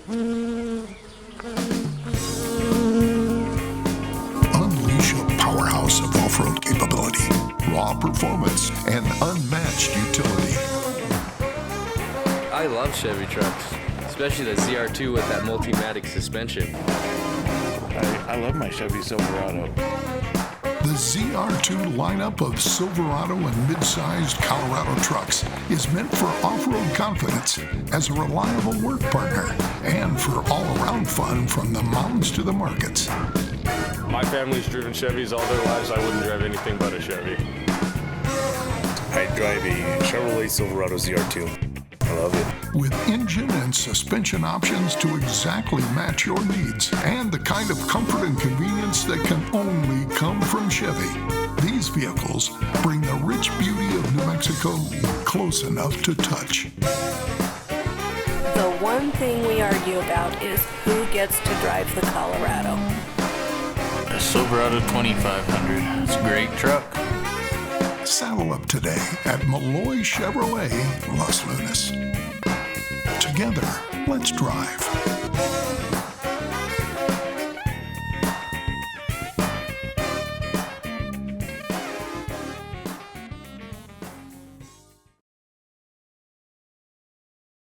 Unleash a powerhouse of off-road capability, raw performance, and unmatched utility. I love Chevy trucks, especially the ZR2 with that Multimatic suspension. I love my Chevy Silverado. The ZR2 lineup of Silverado and mid-sized Colorado trucks is meant for off-road confidence as a reliable work partner and for all-around fun from the mountains to the markets. My family's driven Chevys all their lives. I wouldn't drive anything but a Chevy. I drive a Chevrolet Silverado ZR2. I love it. With engine and suspension options to exactly match your needs and the kind of comfort and convenience that can only come from Chevy. These vehicles bring the rich beauty of New Mexico close enough to touch. The one thing we argue about is who gets to drive the Colorado. A Silverado 2500. It's a great truck. Saddle up today at Melloy Chevrolet, Los Lunas. Together, let's drive.